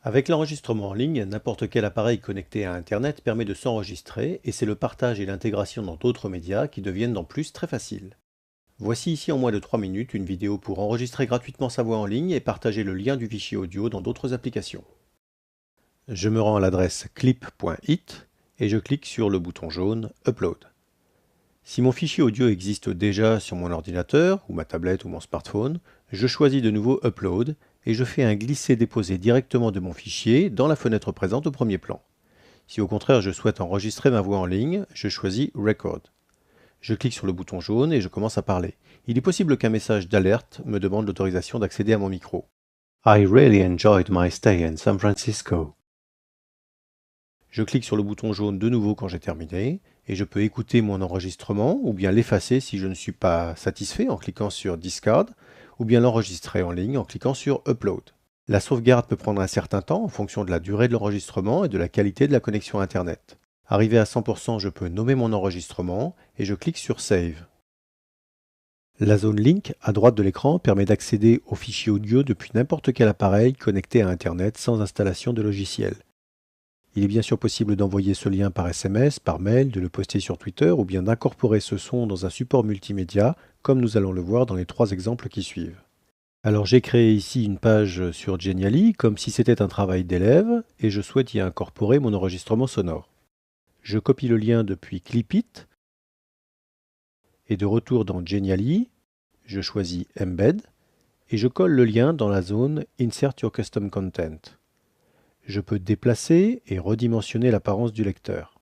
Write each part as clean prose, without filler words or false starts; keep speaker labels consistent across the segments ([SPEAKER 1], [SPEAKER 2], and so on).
[SPEAKER 1] Avec l'enregistrement en ligne, n'importe quel appareil connecté à Internet permet de s'enregistrer et c'est le partage et l'intégration dans d'autres médias qui deviennent en plus très faciles. Voici ici en moins de 3 minutes une vidéo pour enregistrer gratuitement sa voix en ligne et partager le lien du fichier audio dans d'autres applications. Je me rends à l'adresse clip.it et je clique sur le bouton jaune Upload. Si mon fichier audio existe déjà sur mon ordinateur, ou ma tablette ou mon smartphone, je choisis de nouveau Upload et je fais un glisser-déposer directement de mon fichier dans la fenêtre présente au premier plan. Si au contraire je souhaite enregistrer ma voix en ligne, je choisis Record. Je clique sur le bouton jaune et je commence à parler. Il est possible qu'un message d'alerte me demande l'autorisation d'accéder à mon micro. I really enjoyed my stay in San Francisco. Je clique sur le bouton jaune de nouveau quand j'ai terminé et je peux écouter mon enregistrement ou bien l'effacer si je ne suis pas satisfait en cliquant sur Discard ou bien l'enregistrer en ligne en cliquant sur Upload. La sauvegarde peut prendre un certain temps en fonction de la durée de l'enregistrement et de la qualité de la connexion Internet. Arrivé à 100%, je peux nommer mon enregistrement et je clique sur Save. La zone Link à droite de l'écran permet d'accéder aux fichiers audio depuis n'importe quel appareil connecté à Internet sans installation de logiciel. Il est bien sûr possible d'envoyer ce lien par SMS, par mail, de le poster sur Twitter ou bien d'incorporer ce son dans un support multimédia, comme nous allons le voir dans les 3 exemples qui suivent. Alors j'ai créé ici une page sur Genially, comme si c'était un travail d'élève, et je souhaite y incorporer mon enregistrement sonore. Je copie le lien depuis Clipit, et de retour dans Genially, je choisis Embed, et je colle le lien dans la zone Insert your custom content. Je peux déplacer et redimensionner l'apparence du lecteur.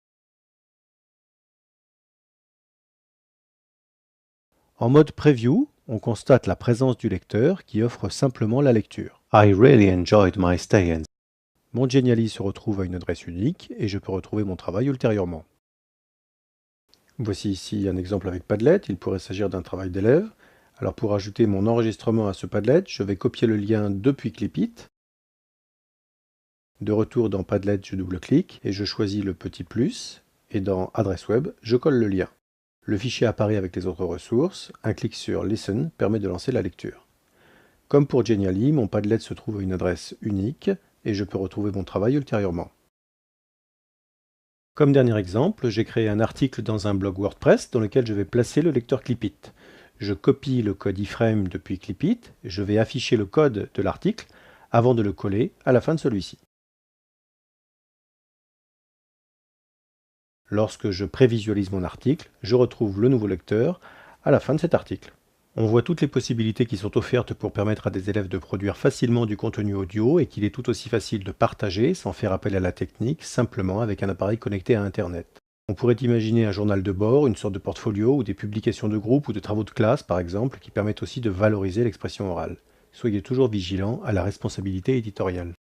[SPEAKER 1] En mode Preview, on constate la présence du lecteur qui offre simplement la lecture. I really enjoyed my stay in. Mon Genially se retrouve à une adresse unique et je peux retrouver mon travail ultérieurement. Voici ici un exemple avec Padlet, il pourrait s'agir d'un travail d'élève. Alors pour ajouter mon enregistrement à ce Padlet, je vais copier le lien depuis Clipit. De retour dans Padlet, je double-clique et je choisis le petit plus, et dans Adresse web, je colle le lien. Le fichier apparaît avec les autres ressources, un clic sur Listen permet de lancer la lecture. Comme pour Genially, mon Padlet se trouve à une adresse unique, et je peux retrouver mon travail ultérieurement. Comme dernier exemple, j'ai créé un article dans un blog WordPress dans lequel je vais placer le lecteur Clipit. Je copie le code iframe depuis Clipit, je vais afficher le code de l'article avant de le coller à la fin de celui-ci. Lorsque je prévisualise mon article, je retrouve le nouveau lecteur à la fin de cet article. On voit toutes les possibilités qui sont offertes pour permettre à des élèves de produire facilement du contenu audio et qu'il est tout aussi facile de partager sans faire appel à la technique, simplement avec un appareil connecté à Internet. On pourrait imaginer un journal de bord, une sorte de portfolio ou des publications de groupe ou de travaux de classe par exemple, qui permettent aussi de valoriser l'expression orale. Soyez toujours vigilants à la responsabilité éditoriale.